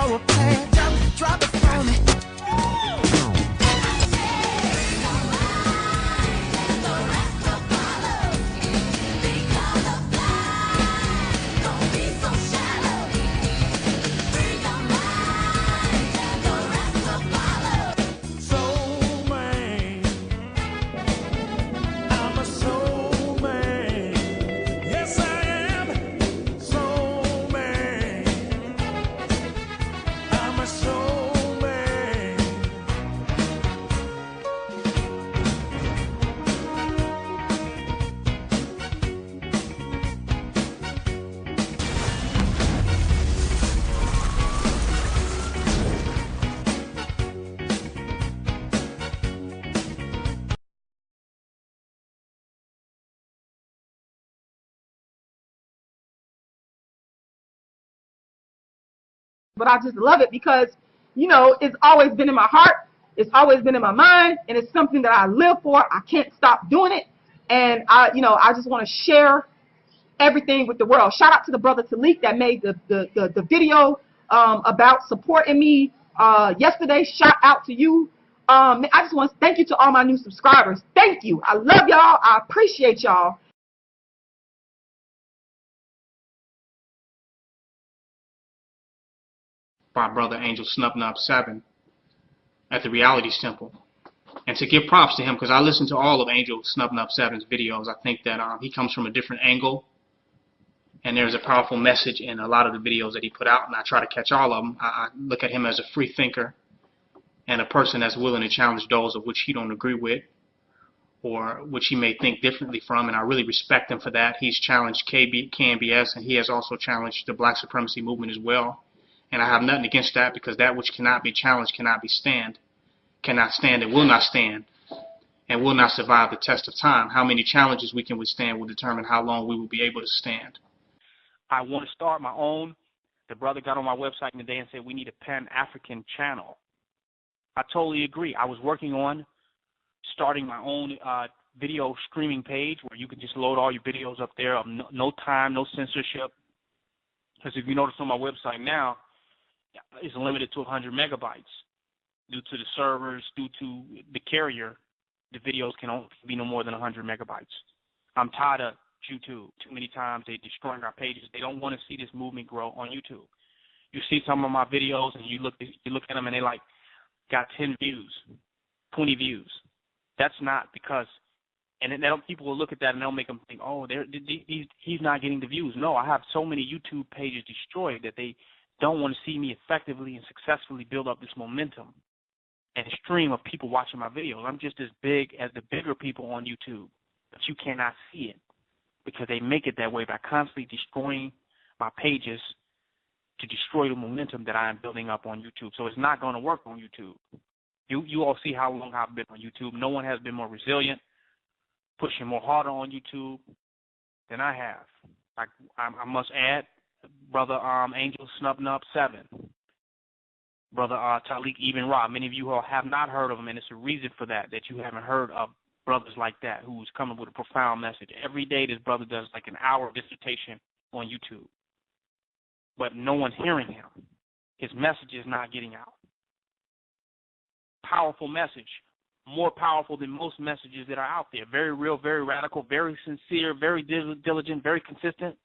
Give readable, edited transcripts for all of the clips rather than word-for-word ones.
our plan. Drop it for me. But I just love it because, you know, it's always been in my heart. It's always been in my mind, and it's something that I live for. I can't stop doing it. And I just want to share everything with the world. Shout out to the brother Taalik that made the video about supporting me yesterday. Shout out to you. I just want to thank you to all my new subscribers. Thank you. I love y'all. I appreciate y'all. By brother Angel Snubnub 7 at the Reality Temple. And to give props to him, because I listened to all of Angel Snubnub 7's videos. I think that he comes from a different angle, and there's a powerful message in a lot of the videos that he put out, and I try to catch all of them. I look at him as a free thinker and a person that's willing to challenge those of which he don't agree with or which he may think differently from, and I really respect him for that. He's challenged KNBS, and he has also challenged the black supremacy movement as well. And I have nothing against that, because that which cannot be challenged cannot stand and will not stand and will not survive the test of time. How many challenges we can withstand will determine how long we will be able to stand. I want to start my own. The brother got on my website today and said we need a Pan-African channel. I totally agree. I was working on starting my own video streaming page where you can just load all your videos up there. No time, no censorship. Because if you notice on my website now, it's limited to 100 megabytes. Due to the servers, due to the carrier, the videos can only be no more than 100 megabytes. I'm tired of YouTube. Too many times they're destroying our pages. They don't want to see this movement grow on YouTube. You see some of my videos and you look at them and they like got 10 views, 20 views. That's not because, and then people will look at that and they'll make them think, oh, he's not getting the views. No, I have so many YouTube pages destroyed that they don't want to see me effectively and successfully build up this momentum and stream of people watching my videos. I'm just as big as the bigger people on YouTube, but you cannot see it because they make it that way by constantly destroying my pages to destroy the momentum that I am building up on YouTube. So it's not going to work on YouTube. You all see how long I've been on YouTube. No one has been more resilient, pushing more harder on YouTube than I have. I must add, brother Angel Snubnub 7, brother Taalik Ibn'rad. Many of you all have not heard of him, and it's a reason for that you haven't heard of brothers like that who's coming with a profound message. Every day this brother does like an hour of dissertation on YouTube, but no one's hearing him. His message is not getting out. Powerful message, more powerful than most messages that are out there. Very real, very radical, very sincere, very diligent, very consistent,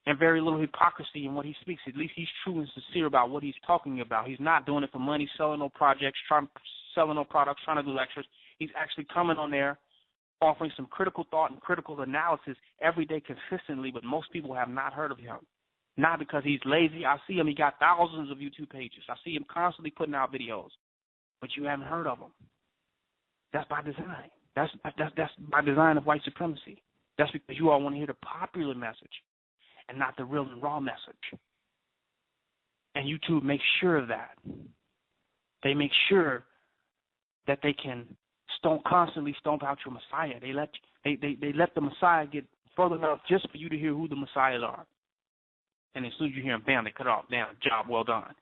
and very little hypocrisy in what he speaks. At least he's true and sincere about what he's talking about. He's not doing it for money, selling no projects, selling no products, trying to do lectures. He's actually coming on there, offering some critical thought and critical analysis every day consistently, but most people have not heard of him. Not because he's lazy. I see him. He got thousands of YouTube pages. I see him constantly putting out videos, but you haven't heard of him. That's by design. That's by design of white supremacy. That's because you all want to hear the popular message and not the real and raw message. And YouTube makes sure of that. They make sure that they can constantly stomp out your Messiah. They let the Messiah get further enough just for you to hear who the Messiahs are. And as soon as you hear them, bam, they cut off. Damn, job well done.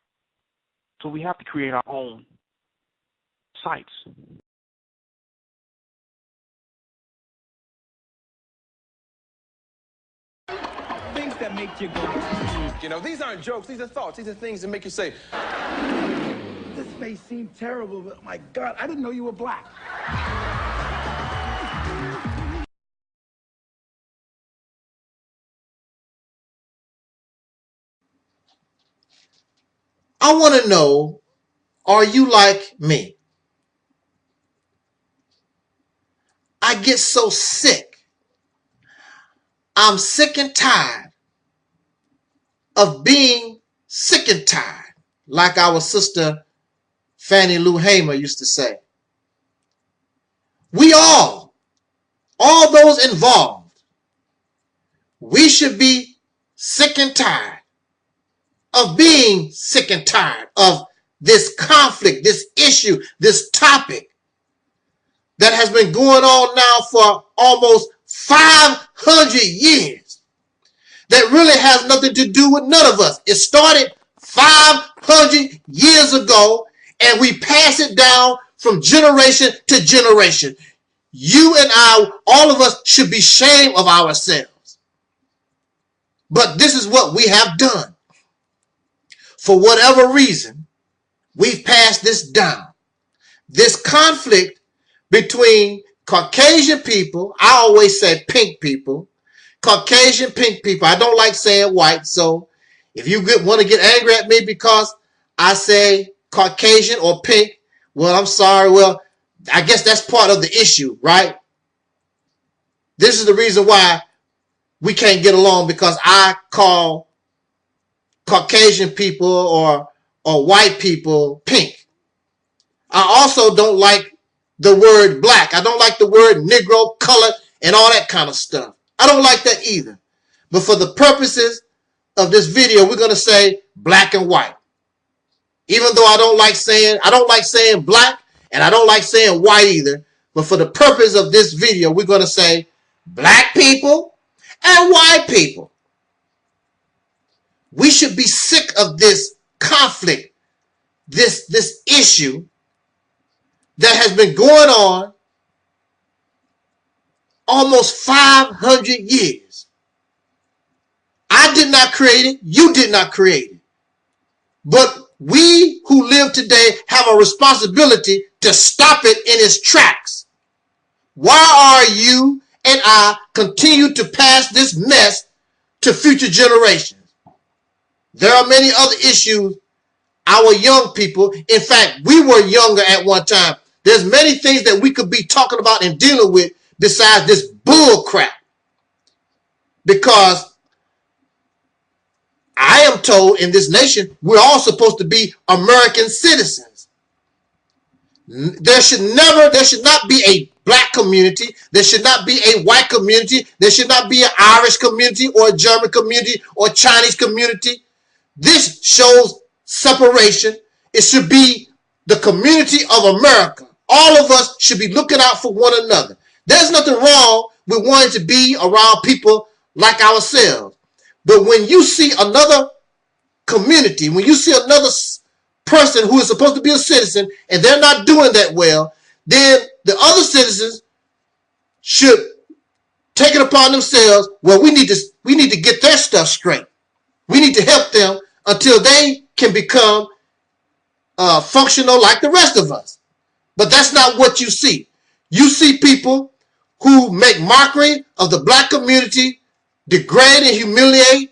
So we have to create our own sites. things that make you go, you know, these aren't jokes, these are thoughts, these are things that make you say, this may seem terrible, but oh my God, I didn't know you were black. I want to know, are you like me? I get so sick. I'm sick and tired of being sick and tired, like our sister Fannie Lou Hamer used to say. We all those involved, we should be sick and tired of being sick and tired of this conflict, this issue, this topic that has been going on now for almost 500 years that really has nothing to do with none of us. It started 500 years ago and we pass it down from generation to generation. You and I, all of us should be ashamed of ourselves. But this is what we have done. For whatever reason, we've passed this down. This conflict between Caucasian people, I always say pink people, Caucasian pink people. I don't like saying white, so if you want to get angry at me because I say Caucasian or pink, well, I'm sorry. Well, I guess that's part of the issue, right? This is the reason why we can't get along, because I call Caucasian people or white people pink. I also don't like the word black. I don't like the word Negro, colored, and all that kind of stuff. I don't like that either. But for the purposes of this video, we're going to say black and white. Even though I don't like saying black, and I don't like saying white either. But for the purpose of this video, we're going to say black people and white people. We should be sick of this conflict, this issue that has been going on almost 500 years. I did not create it. You did not create it. But we who live today have a responsibility to stop it in its tracks. Why are you and I continue to pass this mess to future generations? There are many other issues our young people, in fact, we were younger at one time. There's many things that we could be talking about and dealing with besides this bull crap. Because I am told in this nation, we're all supposed to be American citizens. There should not be a black community. There should not be a white community. There should not be an Irish community or a German community or a Chinese community. This shows separation. It should be the community of America. All of us should be looking out for one another. There's nothing wrong with wanting to be around people like ourselves. But when you see another community, when you see another person who is supposed to be a citizen and they're not doing that well, then the other citizens should take it upon themselves. Well, we need to get their stuff straight. We need to help them until they can become functional like the rest of us. But that's not what you see. You see people who make mockery of the black community, degrade and humiliate,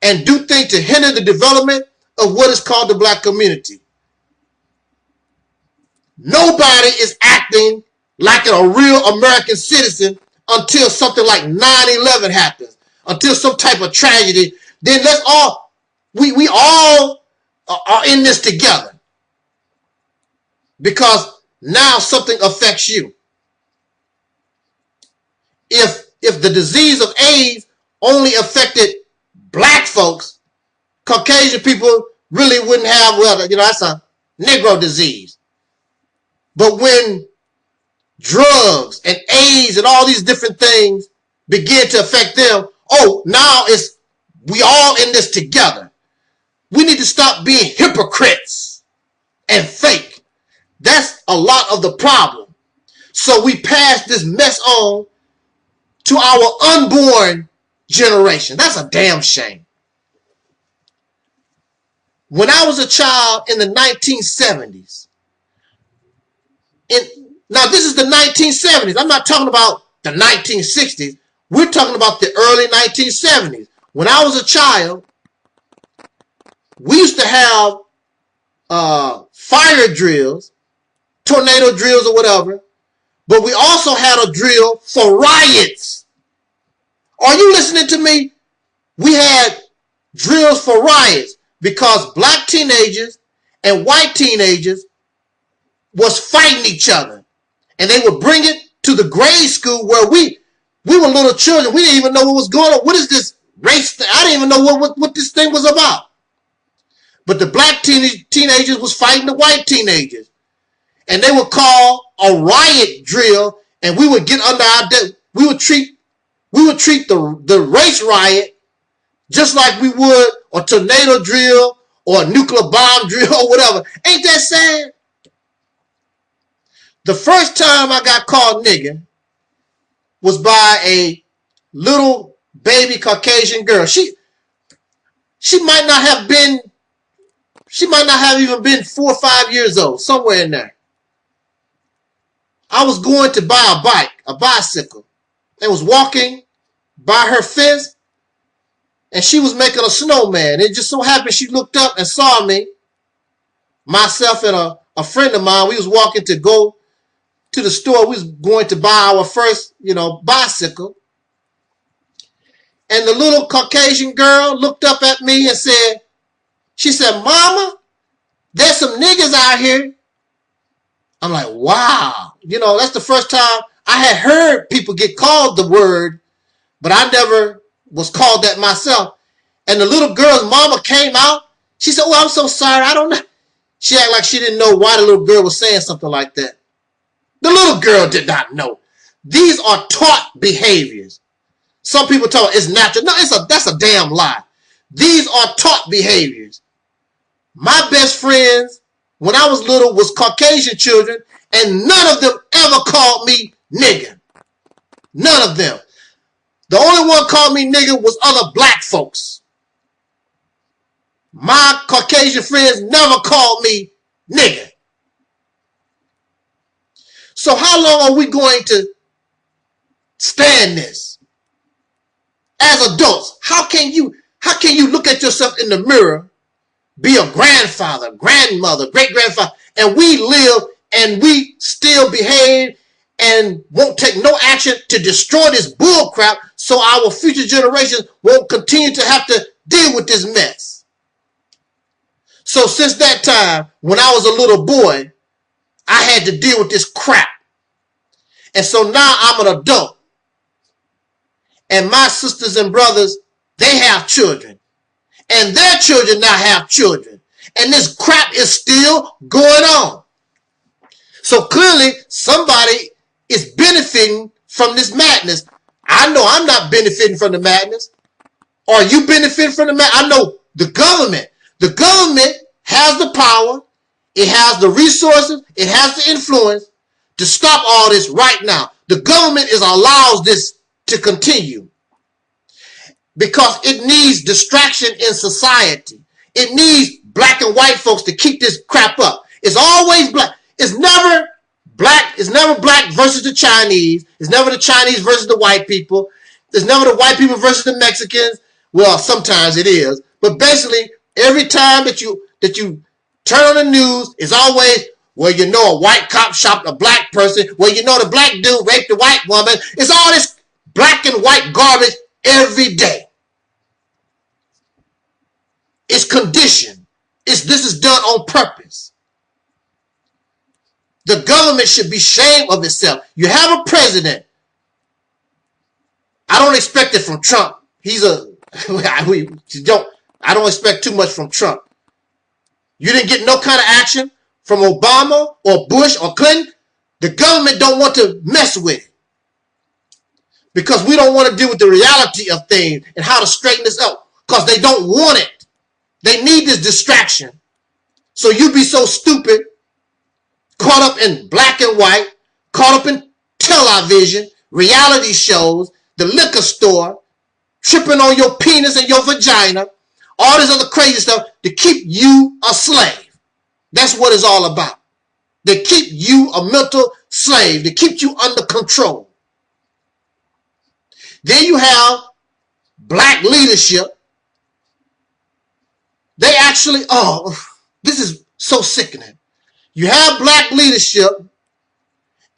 and do things to hinder the development of what is called the black community. Nobody is acting like a real American citizen until something like 9/11 happens, until some type of tragedy. Then we all are in this together, because now something affects you. If the disease of AIDS only affected black folks, Caucasian people really wouldn't have, well, that's a Negro disease. But when drugs and AIDS and all these different things begin to affect them, now we all in this together. We need to stop being hypocrites and fake. That's a lot of the problem. So we pass this mess on to our unborn generation. That's a damn shame. When I was a child in the 1970s, now this is the 1970s. I'm not talking about the 1960s. We're talking about the early 1970s. When I was a child, we used to have fire drills, tornado drills or whatever, but we also had a drill for riots. Are you listening to me? We had drills for riots because black teenagers and white teenagers was fighting each other. And they would bring it to the grade school where we were little children. We didn't even know what was going on. What is this race thing? I didn't even know what this thing was about. But the black teenagers was fighting the white teenagers. And they would call a riot drill, and we would get under our we would treat the race riot just like we would a tornado drill or a nuclear bomb drill or whatever. Ain't that sad? The first time I got called nigger was by a little baby Caucasian girl. She might not have even been 4 or 5 years old, somewhere in there. I was going to buy a bicycle, and was walking by her fence, and she was making a snowman. It just so happened she looked up and saw me, myself and a friend of mine. We was walking to go to the store. We was going to buy our first, bicycle. And the little Caucasian girl looked up at me and she said, "Mama, there's some niggas out here." I'm like, wow. That's the first time I had heard people get called the word, but I never was called that myself. And the little girl's mama came out. She said, "Oh, I'm so sorry. I don't know." She acted like she didn't know why the little girl was saying something like that. The little girl did not know. These are taught behaviors. Some people talk it's natural. No, that's a damn lie. These are taught behaviors. My best friends, when I was little, was Caucasian children, and none of them ever called me nigger. None of them. The only one called me nigger was other black folks. My Caucasian friends never called me nigger. So how long are we going to stand this? As adults, how can you look at yourself in the mirror, be a grandfather, grandmother, great-grandfather, and we live and we still behave and won't take no action to destroy this bull crap so our future generations won't continue to have to deal with this mess? So since that time, when I was a little boy, I had to deal with this crap. And so now I'm an adult. And my sisters and brothers, they have children. And their children now have children. And this crap is still going on. So clearly, somebody is benefiting from this madness. I know I'm not benefiting from the madness. Are you benefiting from the madness? I know the government. The government has the power. It has the resources. It has the influence to stop all this right now. The government allows this to continue because it needs distraction in society. It needs black and white folks to keep this crap up. It's always black. It's never black. It's never black versus the Chinese. It's never the Chinese versus the white people. It's never the white people versus the Mexicans. Well, sometimes it is, but basically every time that you turn on the news, it's always, well, a white cop shot a black person. Well, the black dude raped a white woman. It's all this black and white garbage every day. It's conditioned. This is done on purpose. The government should be ashamed of itself. You have a president. I don't expect it from Trump. I don't expect too much from Trump. You didn't get no kind of action from Obama or Bush or Clinton. The government don't want to mess with it because we don't want to deal with the reality of things and how to straighten this up because they don't want it. They need this distraction. So you be so stupid, caught up in black and white, caught up in television, reality shows, the liquor store, tripping on your penis and your vagina, all this other crazy stuff to keep you a slave. That's what it's all about. They keep you a mental slave. They keep you under control. Then you have black leadership. They actually, this is so sickening. You have black leadership,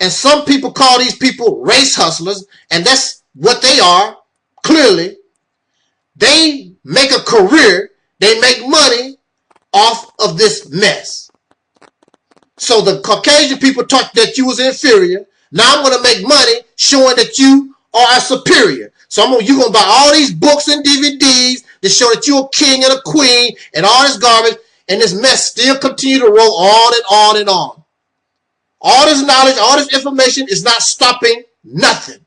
and some people call these people race hustlers, and that's what they are, clearly. They make a career, they make money off of this mess. So the Caucasian people taught that you was inferior. Now I'm going to make money showing that you are superior. So you're going to buy all these books and DVDs to show that you're a king and a queen and all this garbage, and this mess still continue to roll on and on and on. All this knowledge, all this information is not stopping nothing.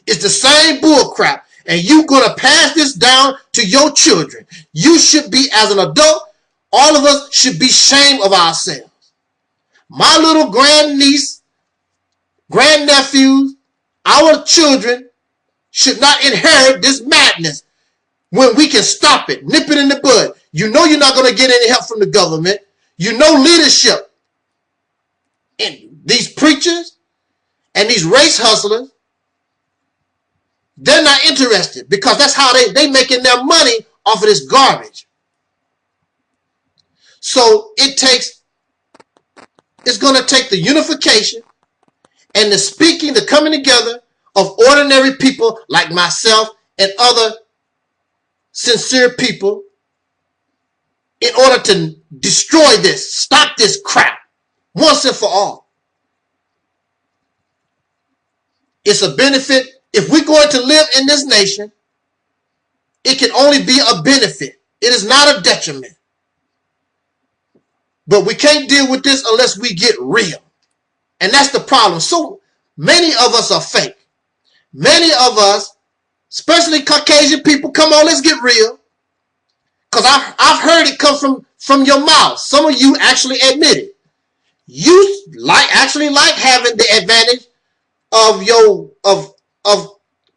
It's the same bull crap, and you're going to pass this down to your children. You should be, as an adult, all of us should be ashamed of ourselves. My little grandniece, grandnephews, our children should not inherit this madness when we can stop it, nip it in the bud. You know you're not going to get any help from the government. You know leadership. And these preachers and these race hustlers, they're not interested because that's how they making their money off of this garbage. So it's going to take the unification and the speaking, the coming together of ordinary people like myself and other sincere people in order to destroy this, stop this crap once and for all. It's a benefit. If we're going to live in this nation, it can only be a benefit. It is not a detriment. But we can't deal with this unless we get real. And that's the problem. So many of us are fake. Many of us, especially Caucasian people, come on, let's get real. Because I've heard it come from your mouth. Some of you actually admit it. You actually like having the advantage of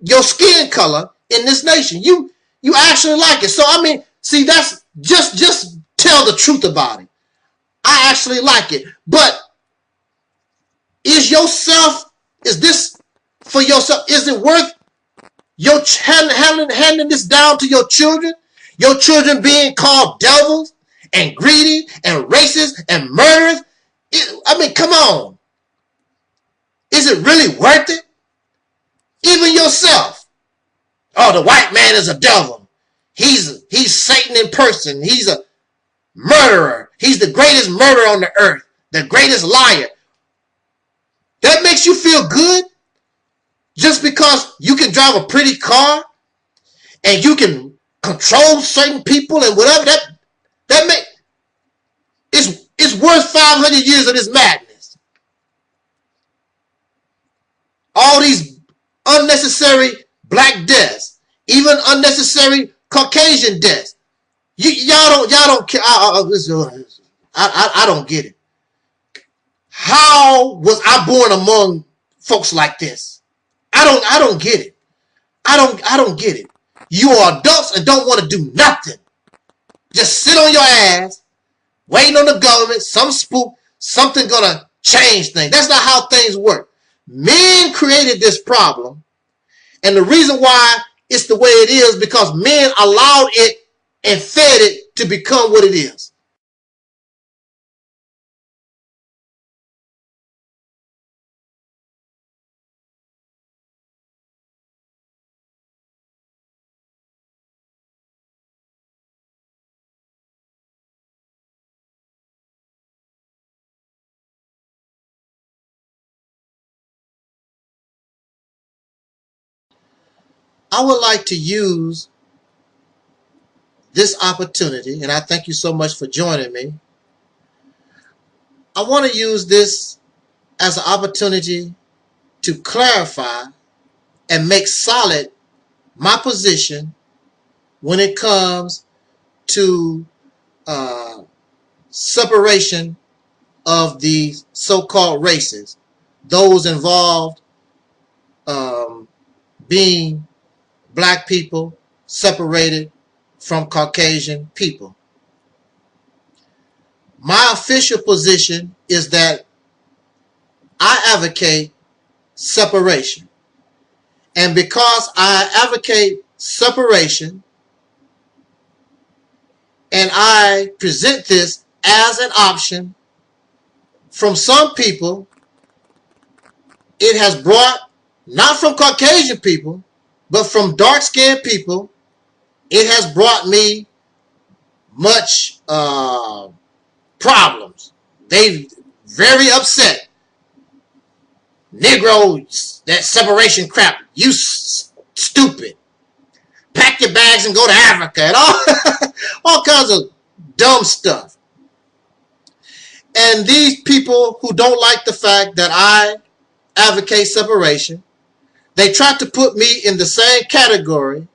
your skin color in this nation. You actually like it. So I mean, see, that's just tell the truth about it. I actually like it. But is this for yourself? Is it worth your handing this down to your children? Your children being called devils and greedy and racist and murderers? I mean, come on. Is it really worth it? Even yourself. Oh, the white man is a devil. He's Satan in person. He's a murderer. He's the greatest murderer on the earth. The greatest liar. That makes you feel good? Just because you can drive a pretty car and you can control certain people and whatever, it's worth 500 years of this madness. All these unnecessary black deaths, even unnecessary Caucasian deaths. Y'all don't care. I don't get it. How was I born among folks like this? I don't get it. I don't get it. You are adults and don't want to do nothing. Just sit on your ass, waiting on the government, some spook, something gonna change things. That's not how things work. Men created this problem, and the reason why it's the way it is because men allowed it and fed it to become what it is. I would like to use this opportunity, and I thank you so much for joining me. I want to use this as an opportunity to clarify and make solid my position when it comes to separation of the so-called races, those involved being black people separated from Caucasian people. My official position is that I advocate separation. And because I advocate separation and I present this as an option, from some people, it has brought, not from Caucasian people, but from dark-skinned people, it has brought me much problems. They very upset. Negroes, that separation crap, you stupid. Pack your bags and go to Africa and all kinds of dumb stuff. And these people who don't like the fact that I advocate separation, they try to put me in the same category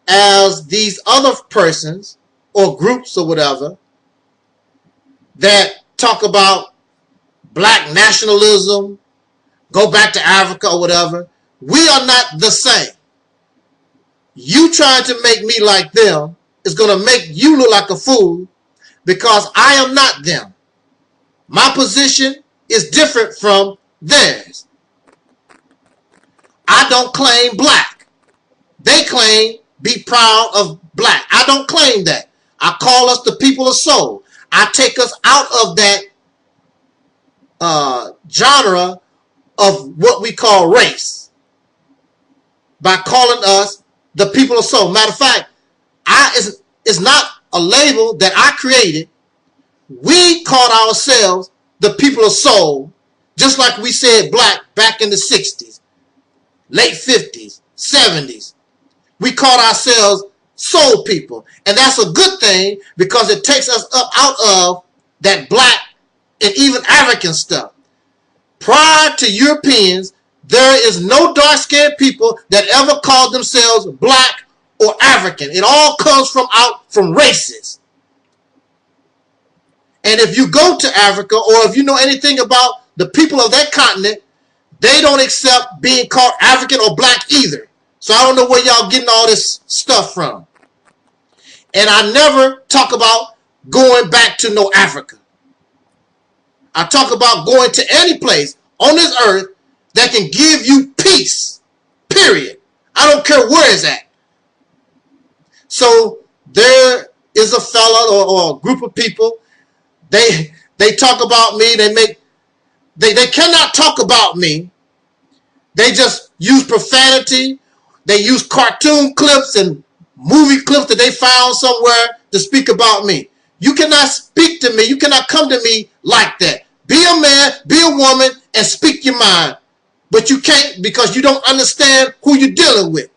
as these other persons or groups or whatever that talk about black nationalism, go back to Africa or whatever. We are not the same. You trying to make me like them is going to make you look like a fool because I am not them. My position is different from theirs. I don't claim black. They claim be proud of black. I don't claim that. I call us the people of soul. I take us out of that genre of what we call race by calling us the people of soul. Matter of fact, it's not a label that I created. We called ourselves the people of soul, just like we said black back in the 60s, late 50s, 70s. We called ourselves soul people. And that's a good thing because it takes us up out of that black and even African stuff. Prior to Europeans, there is no dark-skinned people that ever called themselves black or African. It all comes from races. And if you go to Africa, or if you know anything about the people of that continent, they don't accept being called African or black either. So I don't know where y'all getting all this stuff from. And I never talk about going back to no Africa. I talk about going to any place on this earth that can give you peace, period. I don't care where it's at. So there is a fella or a group of people, they talk about me, they cannot talk about me. They just use profanity. They use cartoon clips and movie clips that they found somewhere to speak about me. You cannot speak to me. You cannot come to me like that. Be a man, be a woman, and speak your mind. But you can't because you don't understand who you're dealing with.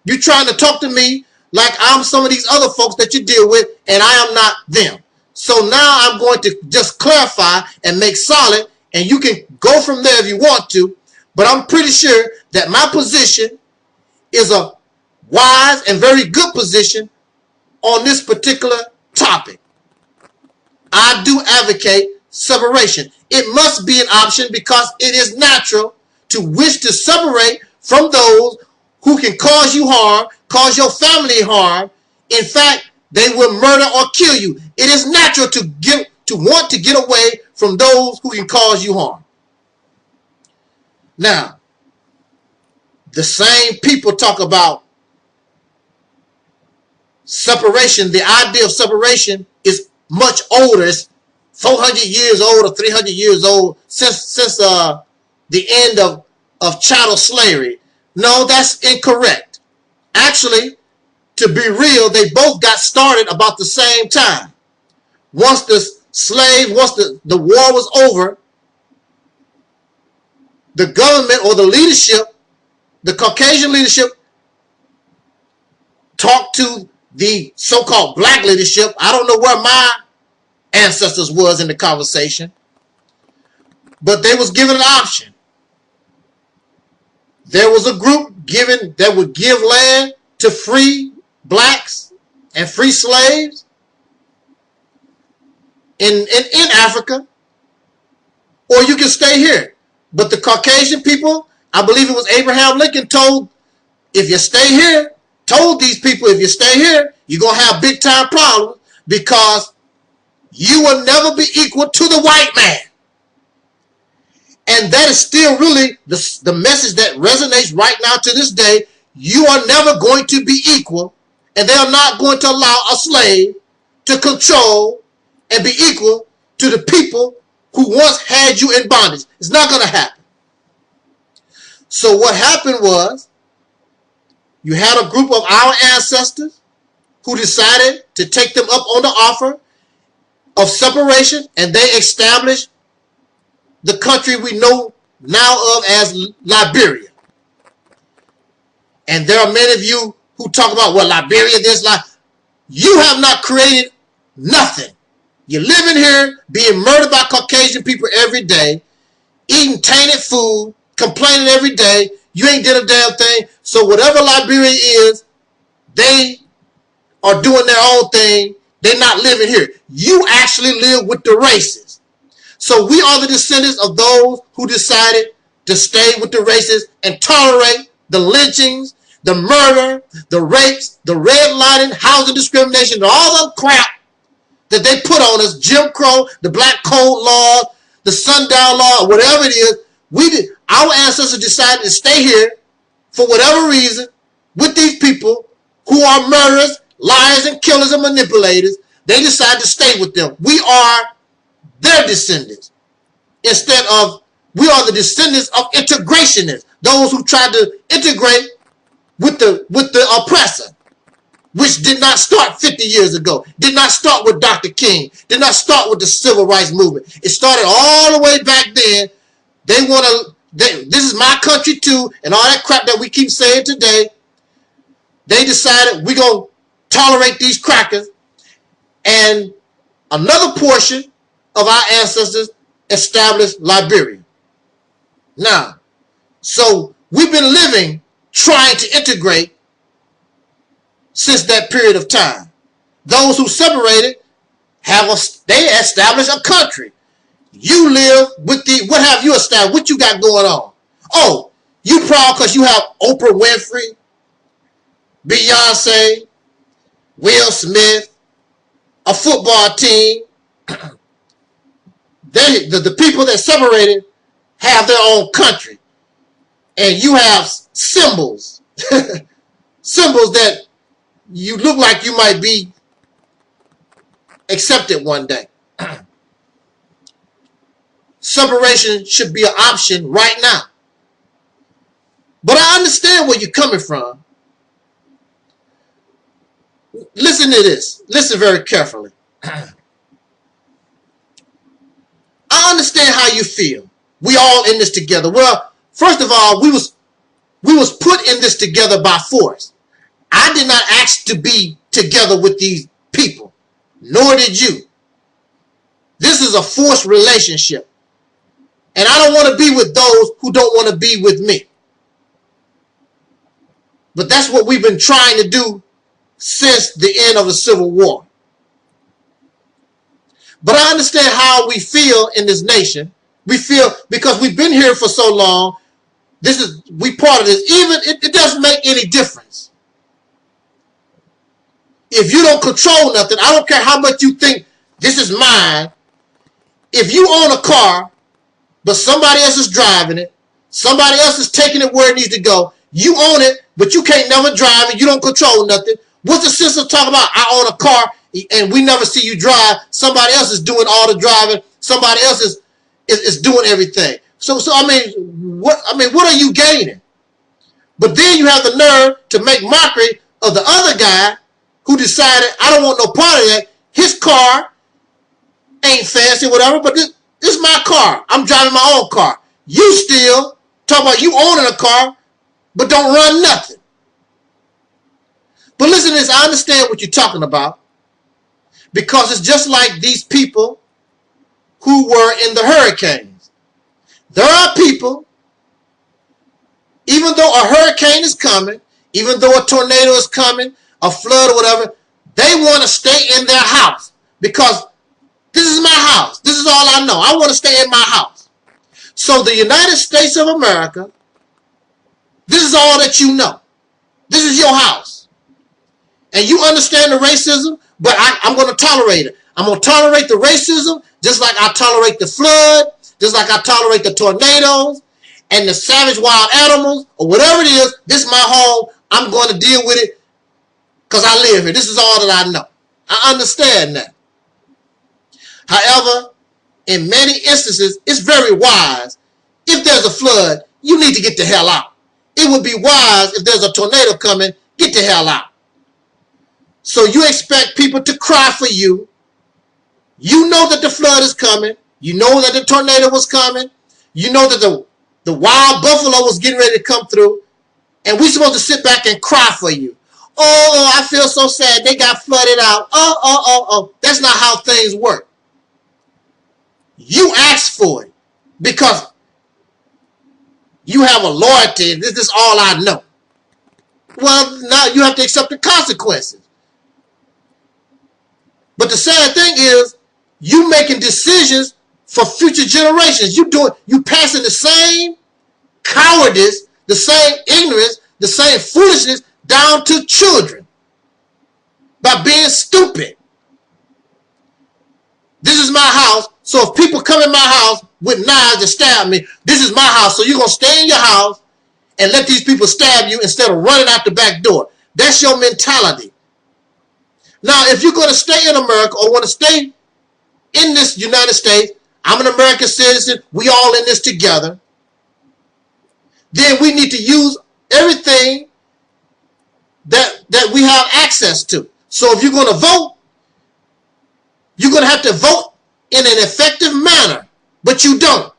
You're trying to talk to me like I'm some of these other folks that you deal with, and I am not them. So now I'm going to just clarify and make solid, and you can go from there if you want to, but I'm pretty sure that my position is a wise and very good position on this particular topic. I do advocate separation. It must be an option because it is natural to wish to separate from those who can cause you harm, cause your family harm. In fact, they will murder or kill you. It is natural to want to get away from those who can cause you harm. Now, the same people talk about separation. The idea of separation is much older. It's 400 years old or 300 years old since the end of chattel slavery. No, that's incorrect. Actually, to be real, they both got started about the same time. Once the war was over, the government or the leadership, the Caucasian leadership, talked to the so-called black leadership. I don't know where my ancestors was in the conversation, but they was given an option. There was a group that would give land to free blacks and free slaves in Africa, or you can stay here. But the Caucasian people, I believe it was Abraham Lincoln, told if you stay here, told these people, if you stay here, you're going to have big time problems because you will never be equal to the white man. And that is still really the message that resonates right now to this day. You are never going to be equal, and they are not going to allow a slave to control and be equal to the people who once had you in bondage. It's not going to happen. So what happened was, you had a group of our ancestors who decided to take them up on the offer of separation, and they established the country we know now of as Liberia. And there are many of you who talk about, well, Liberia, this, like, you have not created nothing. You're living here, being murdered by Caucasian people every day, eating tainted food, complaining every day. You ain't did a damn thing. So whatever Liberia is, they are doing their own thing. They're not living here. You actually live with the races. So we are the descendants of those who decided to stay with the races and tolerate the lynchings, the murder, the rapes, the redlining, housing discrimination, all the crap that they put on us, Jim Crow, the Black Code laws, the Sundown Law, whatever it is. Our ancestors decided to stay here for whatever reason with these people who are murderers, liars, and killers and manipulators. They decided to stay with them. We are their descendants. Instead of, we are the descendants of integrationists, those who tried to integrate with the oppressor, which did not start 50 years ago, did not start with Dr. King, did not start with the civil rights movement. It started all the way back then. They want to, this is my country too, and all that crap that we keep saying today. They decided we're going to tolerate these crackers, and another portion of our ancestors established Liberia. Now, so we've been living, trying to integrate since that period of time. Those who separated they established a country. You live with what have you established? What you got going on? Oh, you proud because you have Oprah Winfrey, Beyonce, Will Smith, a football team. The people that separated have their own country. And you have symbols. Symbols that you look like you might be accepted one day. Separation should be an option right now. But I understand where you're coming from. Listen to this. Listen very carefully. I understand how you feel. We all in this together. Well, first of all, we was put in this together by force. I did not ask to be together with these people, nor did you. This is a forced relationship. And I don't want to be with those who don't want to be with me. But that's what we've been trying to do since the end of the Civil War. But I understand how we feel in this nation. We feel because we've been here for so long. We part of this. Even it doesn't make any difference. If you don't control nothing, I don't care how much you think this is mine. If you own a car, but somebody else is driving it, somebody else is taking it where it needs to go, you own it, but you can't never drive it, you don't control nothing. What's the sense of talking about, I own a car and we never see you drive, somebody else is doing all the driving, somebody else is doing everything. So I mean, what are you gaining? But then you have the nerve to make mockery of the other guy who decided, I don't want no part of that. His car ain't fancy, whatever, but this is my car. I'm driving my own car. You still talk about you owning a car, but don't run nothing. But listen to this, I understand what you're talking about, because it's just like these people who were in the hurricanes. There are people, even though a hurricane is coming, even though a tornado is coming, a flood or whatever, they want to stay in their house because this is my house. This is all I know. I want to stay in my house. So the United States of America, this is all that you know. This is your house. And you understand the racism, but I'm going to tolerate it. I'm going to tolerate the racism just like I tolerate the flood, just like I tolerate the tornadoes and the savage wild animals or whatever it is. This is my home. I'm going to deal with it because I live here. This is all that I know. I understand that. However, in many instances, it's very wise. If there's a flood, you need to get the hell out. It would be wise if there's a tornado coming, get the hell out. So you expect people to cry for you. You know that the flood is coming. You know that the tornado was coming. You know that the wild buffalo was getting ready to come through. And we're supposed to sit back and cry for you. Oh, I feel so sad. They got flooded out. Oh. That's not how things work. You asked for it because you have a loyalty. This is all I know. Well, now you have to accept the consequences. But the sad thing is, you making decisions for future generations. You passing the same cowardice, the same ignorance, the same foolishness down to children by being stupid. This is my house, so if people come in my house with knives to stab me, this is my house, so you're going to stay in your house and let these people stab you instead of running out the back door. That's your mentality. Now, if you're going to stay in America or want to stay in this United States, I'm an American citizen, we all in this together, then we need to use everything that we have access to. So if you're going to vote, you're going to have to vote in an effective manner, but you don't.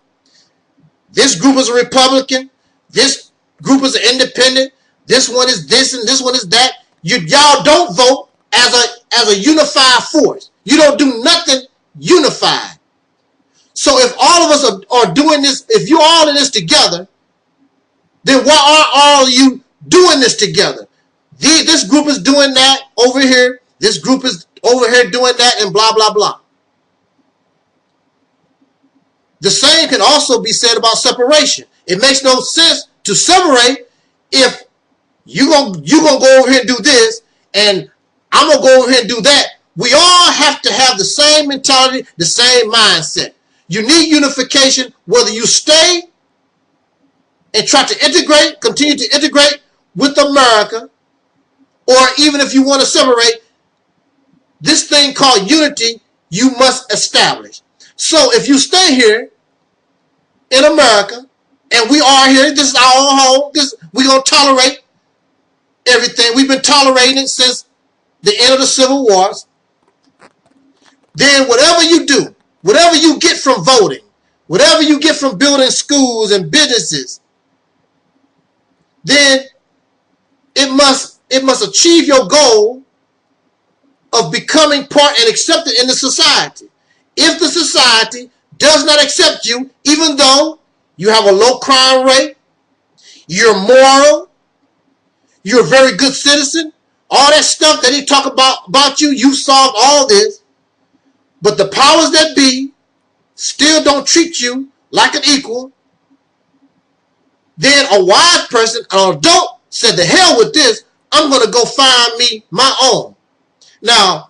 This group is a Republican, this group is an independent, this one is this and this one is that. Y'all don't vote as a unified force. You don't do nothing unified. So if all of us are doing this, if you're all in this together, then why are all of you doing this together? This group is doing that over here. This group is over here doing that and blah, blah, blah. The same can also be said about separation. It makes no sense to separate if you're gonna go over here and do this and I'm going to go over here and do that. We all have to have the same mentality, the same mindset. You need unification, whether you stay and try to integrate, continue to integrate with America, or even if you want to separate, this thing called unity, you must establish. So if you stay here in America, and we are here, this is our own home, we're going to tolerate everything. We've been tolerating it since the end of the Civil Wars. Then whatever you do, whatever you get from voting, whatever you get from building schools and businesses, then it must achieve your goal of becoming part and accepted in the society. If the society does not accept you, even though you have a low crime rate, you're moral, you're a very good citizen, all that stuff that he talk about you, you solved all this, but the powers that be still don't treat you like an equal, then a wise person, an adult, said, the hell with this, I'm going to go find me my own. Now,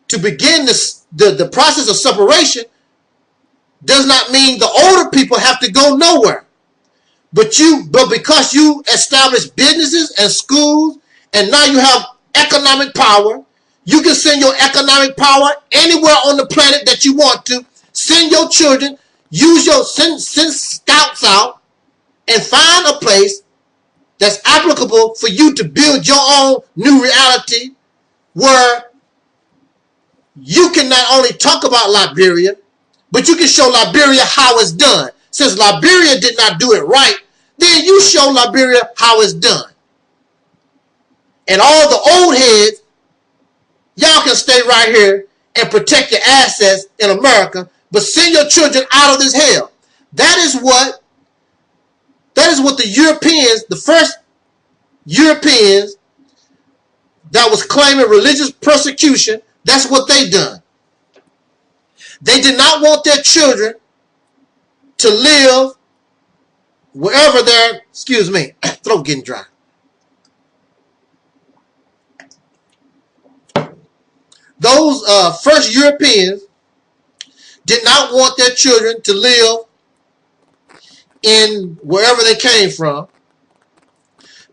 to begin the process of separation does not mean the older people have to go nowhere. But because you establish businesses and schools, and now you have economic power, you can send your economic power anywhere on the planet that you want to. Send your children, send scouts out, and find a place that's applicable for you to build your own new reality, where you can not only talk about Liberia, but you can show Liberia how it's done. Since Liberia did not do it right, then you show Liberia how it's done. And all the old heads, y'all can stay right here and protect your assets in America, but send your children out of this hell. That is what the Europeans, the first Europeans that was claiming religious persecution, that's what they done. They did not want their children to live wherever they're, excuse me, throat getting dry, those first Europeans did not want their children to live in wherever they came from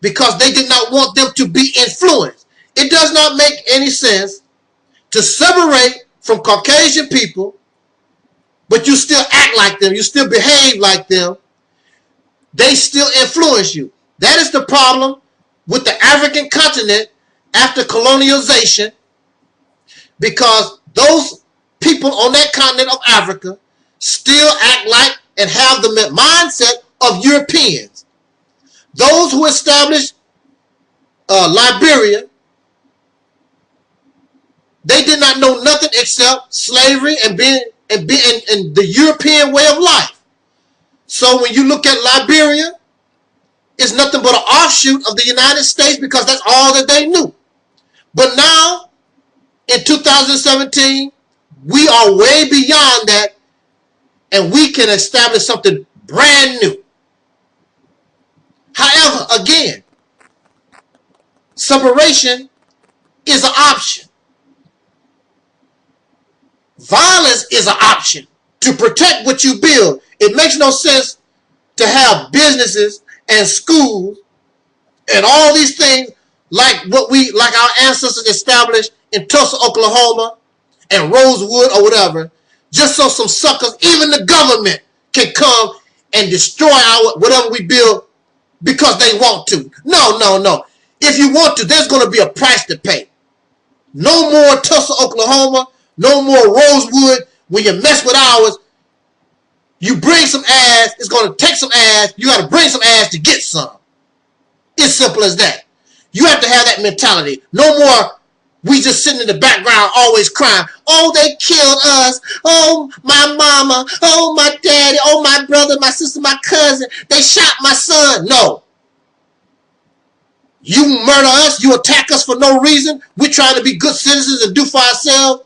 because they did not want them to be influenced. It does not make any sense to separate from Caucasian people, but you still act like them, you still behave like them. They still influence you. That is the problem with the African continent after colonialization, because those people on that continent of Africa still act like and have the mindset of Europeans. Those who established Liberia, they did not know nothing except slavery and being the European way of life. So when you look at Liberia, it's nothing but an offshoot of the United States because that's all that they knew. But now, in 2017, we are way beyond that, and we can establish something brand new. However, again, separation is an option. Violence is an option to protect what you build. It makes no sense to have businesses and schools and all these things like our ancestors established in Tulsa, Oklahoma, and Rosewood or whatever, just so some suckers, even the government, can come and destroy whatever we build because they want to. No, no, no. If you want to, there's going to be a price to pay. No more Tulsa, Oklahoma. No more Rosewood. When you mess with ours, you bring some ass, it's going to take some ass. You got to bring some ass to get some. It's simple as that. You have to have that mentality. No more we just sitting in the background always crying. Oh, they killed us. Oh, my mama. Oh, my daddy. Oh, my brother, my sister, my cousin. They shot my son. No. You murder us. You attack us for no reason. We're trying to be good citizens and do for ourselves.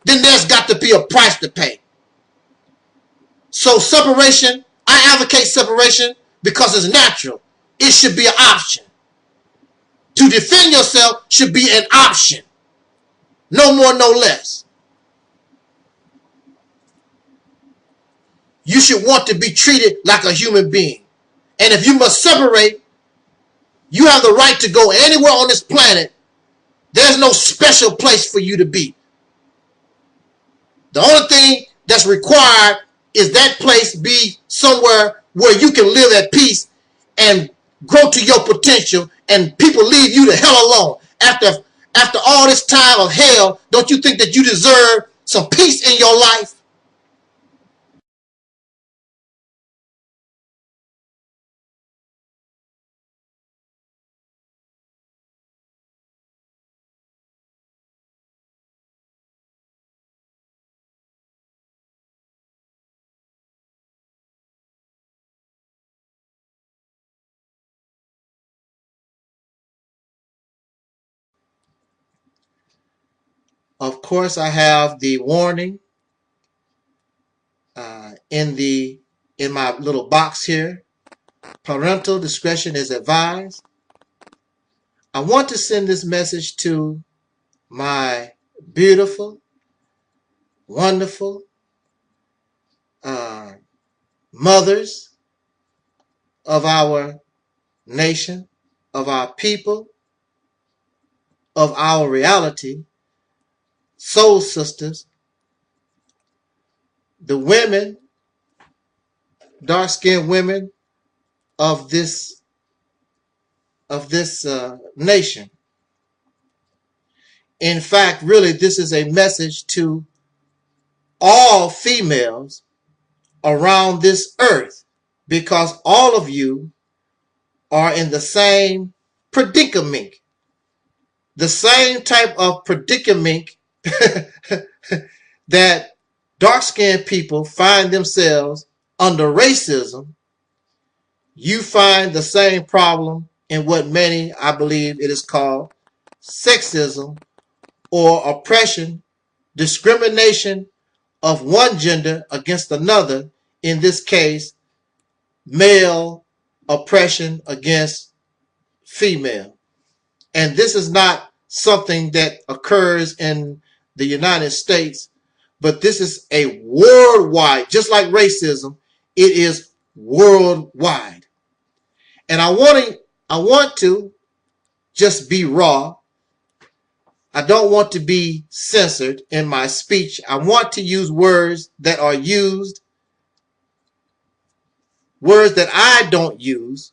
Then there's got to be a price to pay. So separation, I advocate separation because it's natural. It should be an option. To defend yourself should be an option. No more, no less. You should want to be treated like a human being. And if you must separate, you have the right to go anywhere on this planet. There's no special place for you to be. The only thing that's required is that place be somewhere where you can live at peace and grow to your potential, and people leave you the hell alone. After all this time of hell, don't you think that you deserve some peace in your life? Of course, I have the warning in my little box here. Parental discretion is advised. I want to send this message to my beautiful, wonderful mothers of our nation, of our people, of our reality, soul sisters, the women, dark-skinned women of this nation. In fact, really, this is a message to all females around this earth, because all of you are in the same predicament, the same type of predicament that dark-skinned people find themselves under racism. You find the same problem in what many, I believe it is called, sexism or oppression, discrimination of one gender against another, in this case, male oppression against female. And this is not something that occurs in the United States, but this is a worldwide, just like racism, it is worldwide. And I want to just be raw. I don't want to be censored in my speech. I want to use words that are used, words that I don't use,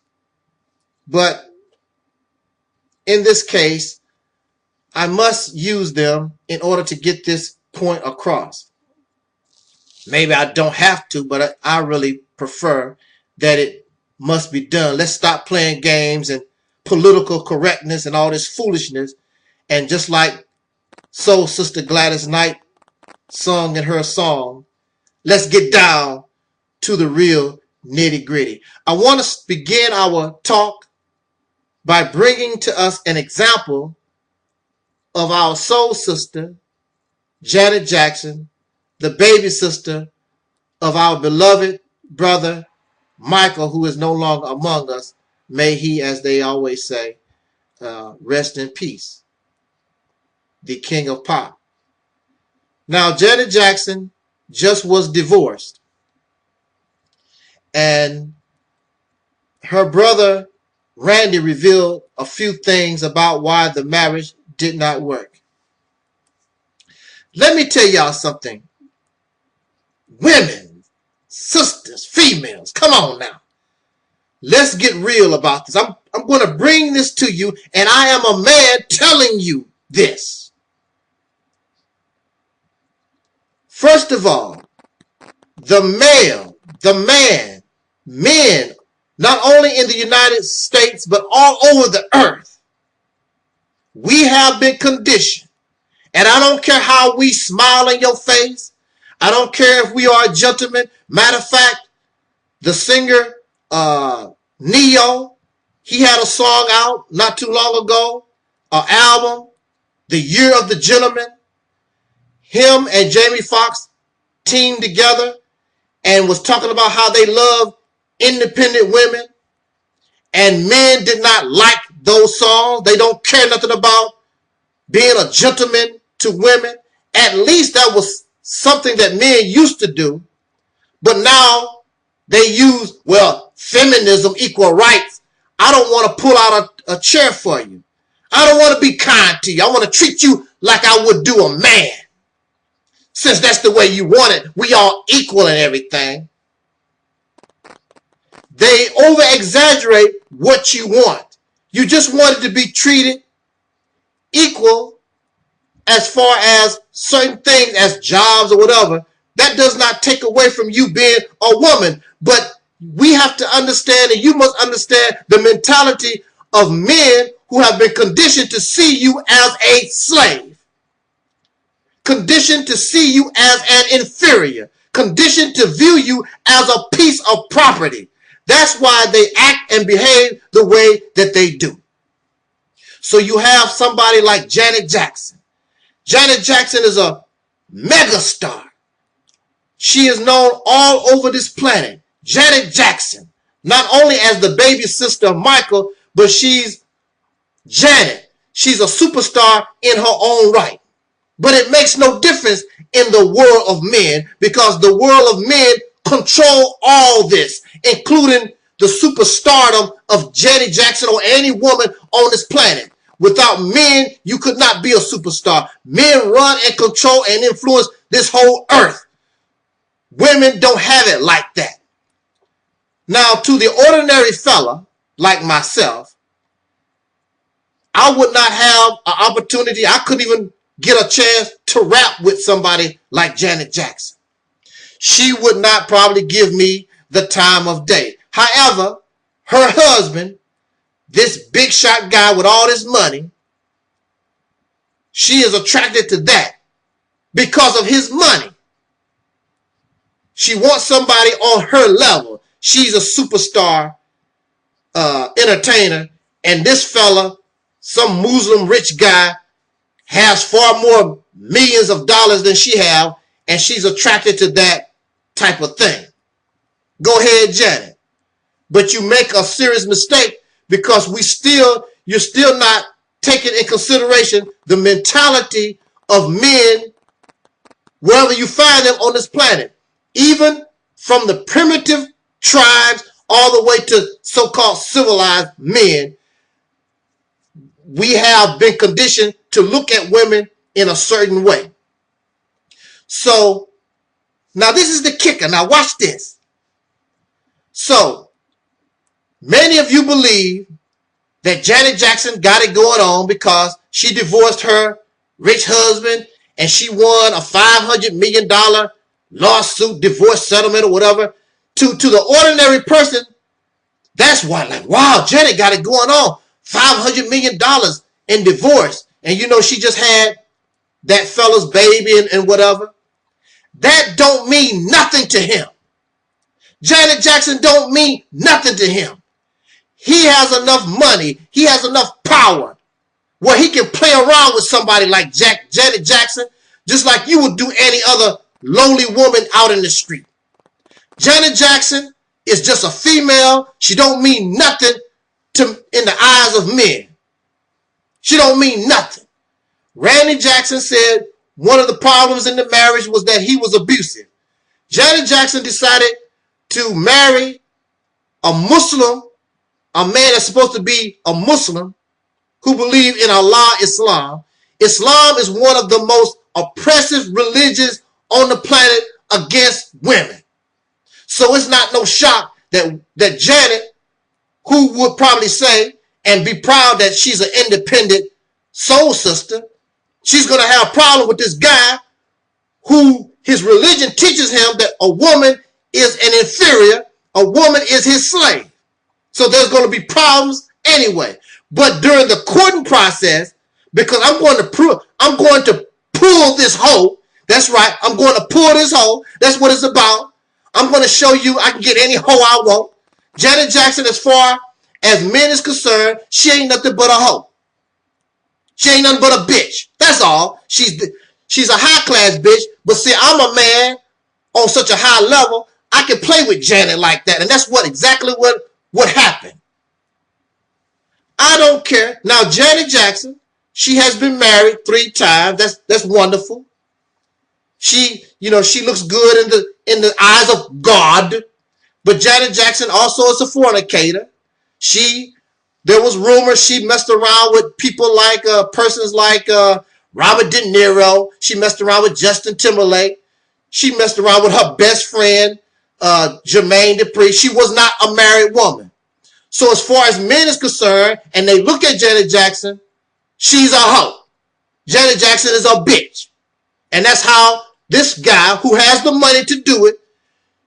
but in this case, I must use them in order to get this point across. Maybe I don't have to, but I really prefer that it must be done. Let's stop playing games and political correctness and all this foolishness. And just like Soul Sister Gladys Knight sung in her song, let's get down to the real nitty-gritty. I want to begin our talk by bringing to us an example of our soul sister, Janet Jackson, the baby sister of our beloved brother, Michael, who is no longer among us. May he, as they always say, rest in peace, the king of pop. Now, Janet Jackson just was divorced, and her brother, Randy, revealed a few things about why the marriage did not work. Let me tell y'all something. Women, sisters, females, come on now. Let's get real about this. I'm going to bring this to you, and I am a man telling you this. First of all, men, not only in the United States, but all over the earth, we have been conditioned. And I don't care how we smile in your face. I don't care if we are a gentleman. Matter of fact, the singer Neo, he had a song out not too long ago, an album, The Year of the Gentleman. Him and Jamie Foxx teamed together and was talking about how they love independent women. And men did not like those songs. They don't care nothing about being a gentleman to women. At least that was something that men used to do. But now they use, well, feminism, equal rights. I don't want to pull out a chair for you. I don't want to be kind to you. I want to treat you like I would do a man. Since that's the way you want it, we all equal and everything. They over-exaggerate what you want. You just want it to be treated equal as far as certain things as jobs or whatever. That does not take away from you being a woman. But we have to understand, and you must understand, the mentality of men who have been conditioned to see you as a slave. Conditioned to see you as an inferior. Conditioned to view you as a piece of property. That's why they act and behave the way that they do. So you have somebody like Janet Jackson. Janet Jackson is a megastar. She is known all over this planet. Janet Jackson, not only as the baby sister of Michael, but she's Janet. She's a superstar in her own right. But it makes no difference in the world of men, because the world of men control all this, including the superstardom of Janet Jackson or any woman on this planet. Without men, you could not be a superstar. Men run and control and influence this whole earth. Women don't have it like that. Now, to the ordinary fella like myself, I would not have an opportunity. I couldn't even get a chance to rap with somebody like Janet Jackson. She would not probably give me the time of day. However, her husband, this big shot guy with all this money, she is attracted to that because of his money. She wants somebody on her level. She's a superstar entertainer, and this fella, some Muslim rich guy, has far more millions of dollars than she have, and she's attracted to that type of thing. Go ahead, Janet. But you make a serious mistake, because you're still not taking in consideration the mentality of men wherever you find them on this planet, even from the primitive tribes all the way to so-called civilized men. We have been conditioned to look at women in a certain way. So, now this is the kicker. Now watch this. So, many of you believe that Janet Jackson got it going on because she divorced her rich husband and she won a $500 million lawsuit, divorce settlement or whatever. To the ordinary person, that's why, like, wow, Janet got it going on. $500 million in divorce. And you know, she just had that fella's baby and whatever. That don't mean nothing to him. Janet Jackson don't mean nothing to him. He has enough money. He has enough power where he can play around with somebody like Janet Jackson, just like you would do any other lowly woman out in the street. Janet Jackson is just a female. She don't mean nothing in the eyes of men. She don't mean nothing. Randy Jackson said one of the problems in the marriage was that he was abusive. Janet Jackson decided to marry a Muslim, a man that's supposed to be a Muslim who believe in Allah, Islam. Islam is one of the most oppressive religions on the planet against women. So it's not no shock that Janet, who would probably say and be proud that she's an independent soul sister, she's going to have a problem with this guy who his religion teaches him that a woman is an inferior, a woman is his slave. So there's going to be problems anyway. But during the courting process, because I'm going to pull this hoe. That's right. I'm going to pull this hoe. That's what it's about. I'm going to show you I can get any hoe I want. Janet Jackson, as far as men is concerned, she ain't nothing but a hoe. She ain't nothing but a bitch. That's all. She's a high-class bitch. But see, I'm a man on such a high level, I can play with Janet like that. And that's exactly what happened. I don't care. Now, Janet Jackson, she has been married 3 times. That's wonderful. She looks good in the eyes of God. But Janet Jackson also is a fornicator. There was rumors she messed around with people like persons like Robert De Niro. She messed around with Justin Timberlake. She messed around with her best friend, Jermaine Dupri. She was not a married woman. So as far as men is concerned, and they look at Janet Jackson, she's a hoe. Janet Jackson is a bitch. And that's how this guy who has the money to do it,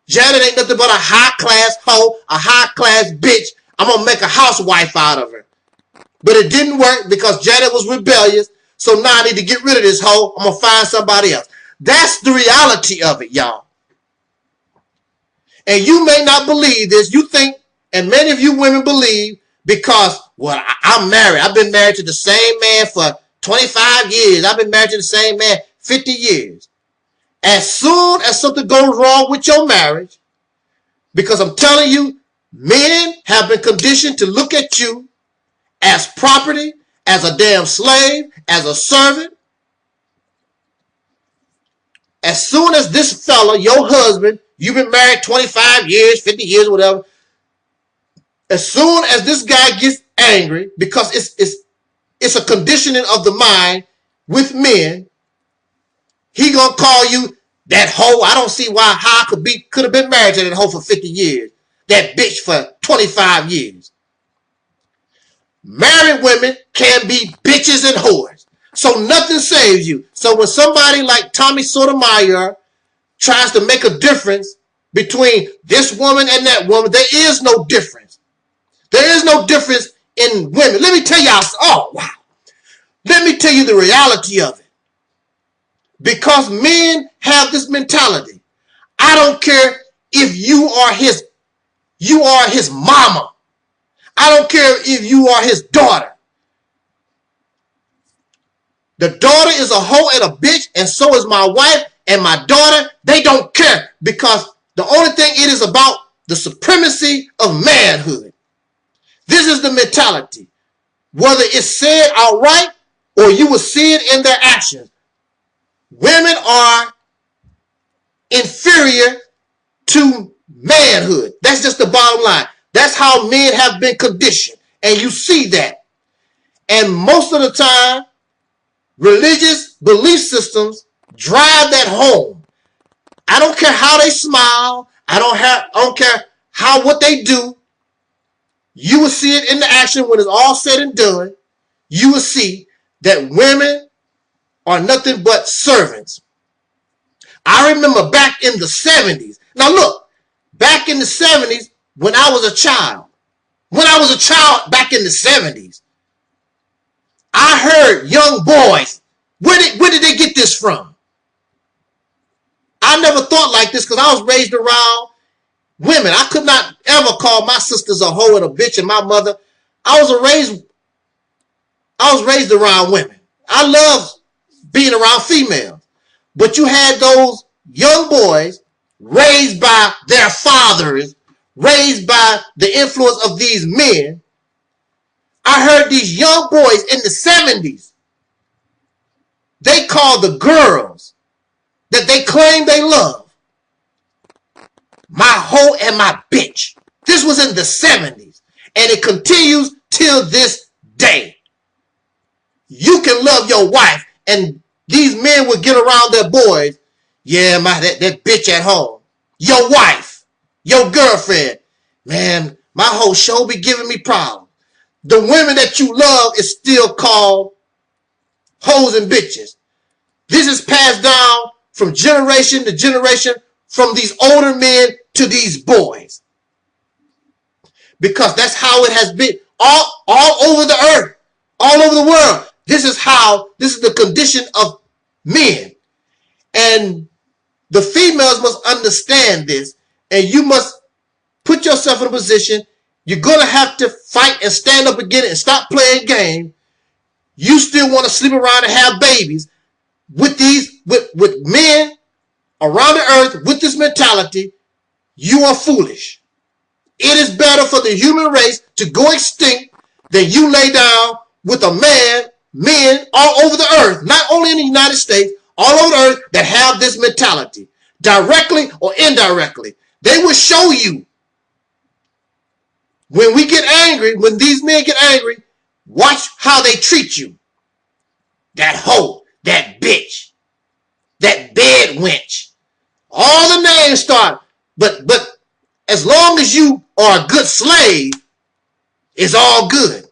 Janet ain't nothing but a high-class hoe, a high-class bitch. I'm going to make a housewife out of her. But it didn't work because Janet was rebellious. So now I need to get rid of this hoe. I'm going to find somebody else. That's the reality of it, y'all. And you may not believe this. You think, and many of you women believe, because, well, I'm married. I've been married to the same man for 25 years. I've been married to the same man 50 years. As soon as something goes wrong with your marriage, because I'm telling you, men have been conditioned to look at you as property, as a damn slave, as a servant. As soon as this fella, your husband, you've been married 25 years, 50 years, whatever. As soon as this guy gets angry, because it's a conditioning of the mind with men, he gonna call you that hoe. I don't see how I could have been married to that hoe for 50 years. That bitch for 25 years. Married women can be bitches and whores. So nothing saves you. So when somebody like Tommy Sotomayor tries to make a difference between this woman and that woman, there is no difference. There is no difference in women. Let me tell y'all. Oh, wow. Let me tell you the reality of it. Because men have this mentality. I don't care if you are his mama. I don't care if you are his daughter. The daughter is a hoe and a bitch, and so is my wife and my daughter. They don't care because the only thing it is about the supremacy of manhood. This is the mentality. Whether it's said outright or you will see it in their actions. Women are inferior to manhood. That's just the bottom line. That's how men have been conditioned. And you see that. And most of the time, religious belief systems drive that home. I don't care how they smile. I don't care what they do. You will see it in the action when it's all said and done. You will see that women are nothing but servants. I remember back in the 70s. Now look, back in the 70s when I was a child. Back in the 70s, I heard young boys. Where did they get this from? I never thought like this because I was raised around women. I could not ever call my sisters a hoe and a bitch and my mother. I was raised around women. I love being around females. But you had those young boys raised by their fathers, raised by the influence of these men. I heard these young boys in the 70s, they called the girls that they claim they love my hoe and my bitch. This was in the 70s, and it continues till this day. You can love your wife, and these men would get around their boys. Yeah, that bitch at home. Your wife, your girlfriend. Man, my hoe show be giving me problems. The women that you love is still called hoes and bitches. This is passed down from generation to generation, from these older men to these boys. Because that's how it has been all over the earth, all over the world. This is the condition of men. And the females must understand this, and you must put yourself in a position. You're going to have to fight and stand up again and stop playing games. You still want to sleep around and have babies with men around the earth with this mentality. You are foolish. It is better for the human race to go extinct than you lay down with men all over the earth, not only in the United States, all over the earth that have this mentality, directly or indirectly. They will show you. When we get angry, when these men get angry, watch how they treat you. That hoe, that bitch, that bed wench. All the names start. But as long as you are a good slave, it's all good.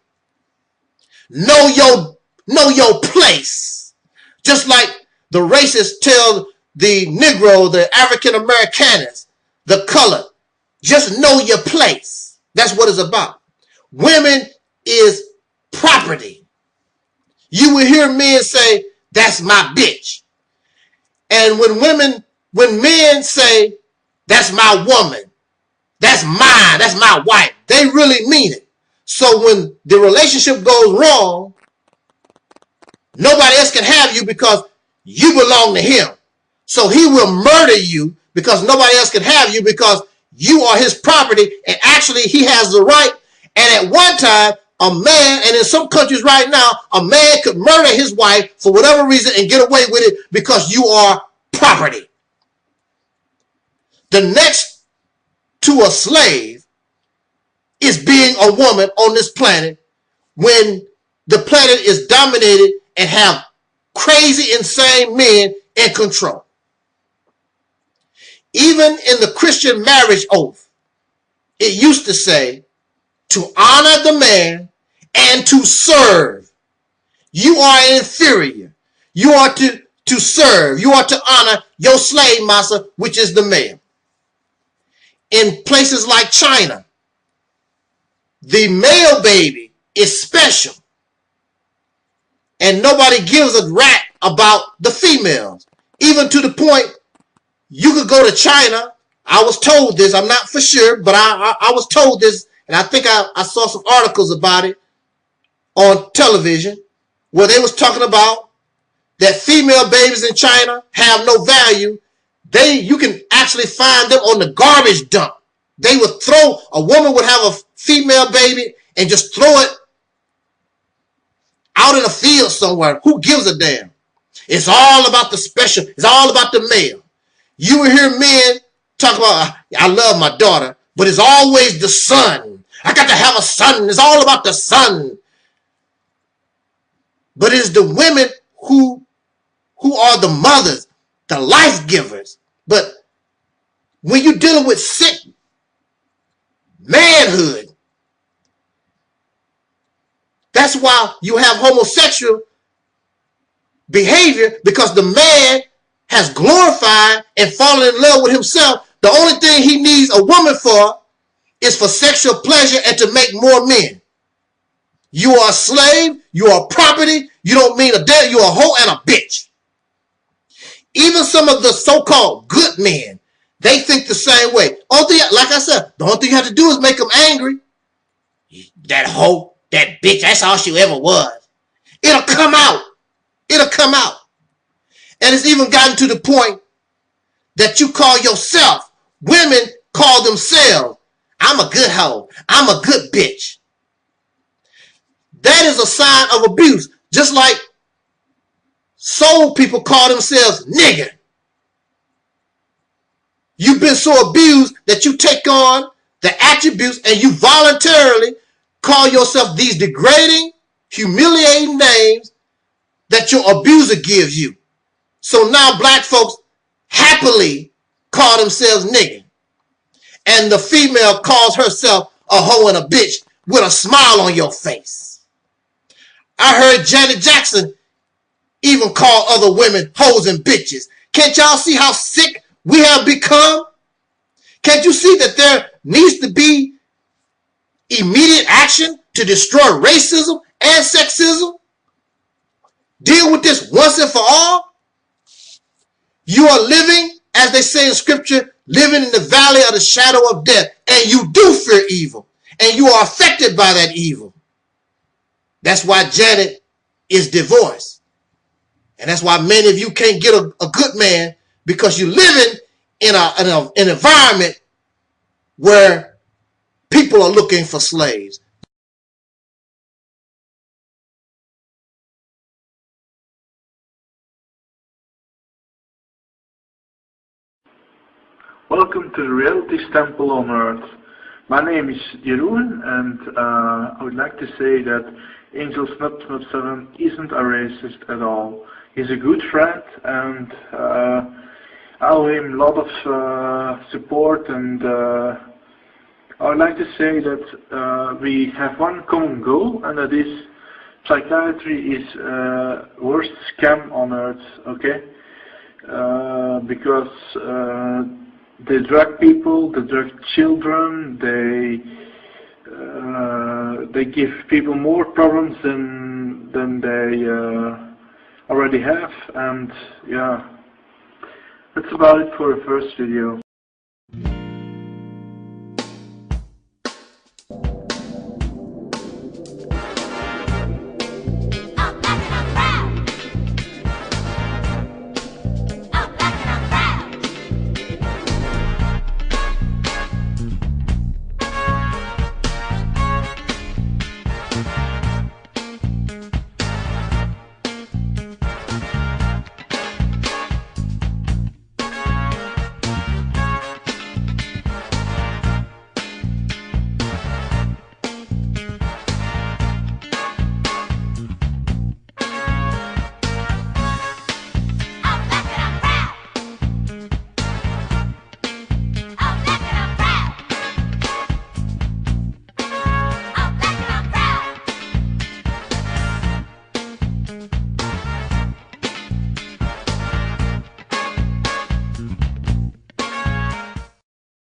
Know your place. Just like the racists tell the Negro, the African Americaners, the color, just know your place. That's what it's about. Women is property. You will hear men say, that's my bitch. And when men say, that's my woman, that's mine, that's my wife, they really mean it. So when the relationship goes wrong, nobody else can have you because you belong to him. So he will murder you because nobody else can have you because you are his property, and actually he has the right. And at one time, a man, and in some countries right now, a man could murder his wife for whatever reason and get away with it because you are property. The next to a slave is being a woman on this planet when the planet is dominated and have crazy, insane men in control. Even in the Christian marriage oath, it used to say to honor the man and to serve. You are inferior. You are to serve. You are to honor your slave master, which is the male. In places like China, the male baby is special. And nobody gives a rat about the females. Even to the point, you could go to China. I was told this. I'm not for sure, but I was told this, and I think I saw some articles about it on television where they was talking about that female babies in China have no value. You can actually find them on the garbage dump. They would a woman would have a female baby and just throw it out in a field somewhere. Who gives a damn? It's all about the special. It's all about the male. You will hear men talk about, I love my daughter, but it's always the son. I got to have a son. It's all about the son. But it's the women who are the mothers, the life givers. But when you're dealing with sick manhood, that's why you have homosexual behavior, because the man has glorified and fallen in love with himself. The only thing he needs a woman for is for sexual pleasure and to make more men. You are a slave. You are property. You don't mean a damn. You are a hoe and a bitch. Even some of the so-called good men, they think the same way. Like I said, the only thing you have to do is make them angry. That hoe, that bitch, that's all she ever was. It'll come out. It'll come out. And it's even gotten to the point that you call yourself, women call themselves, I'm a good hoe. I'm a good bitch. That is a sign of abuse. Just like soul people call themselves nigger. You've been so abused that you take on the attributes and you voluntarily call yourself these degrading, humiliating names that your abuser gives you. So now black folks happily call themselves nigger. And the female calls herself a hoe and a bitch with a smile on your face. I heard Janet Jackson even call other women hoes and bitches. Can't y'all see how sick we have become? Can't you see that there needs to be immediate action to destroy racism and sexism? Deal with this once and for all. You are living, as they say in scripture, living in the valley of the shadow of death. And you do fear evil. And you are affected by that evil. That's why Janet is divorced. And that's why many of you can't get a good man, because you're living in an environment where people are looking for slaves. Welcome to the Reality Temple on Earth. My name is Jeroen, and I would like to say that Angel Snub 7 isn't a racist at all. He's a good friend, and I owe him a lot of support, and I would like to say that we have one common goal, and that is psychiatry is worst scam on earth, okay? Because they drug people, they drug children, they give people more problems than they already have, and yeah, that's about it for the first video.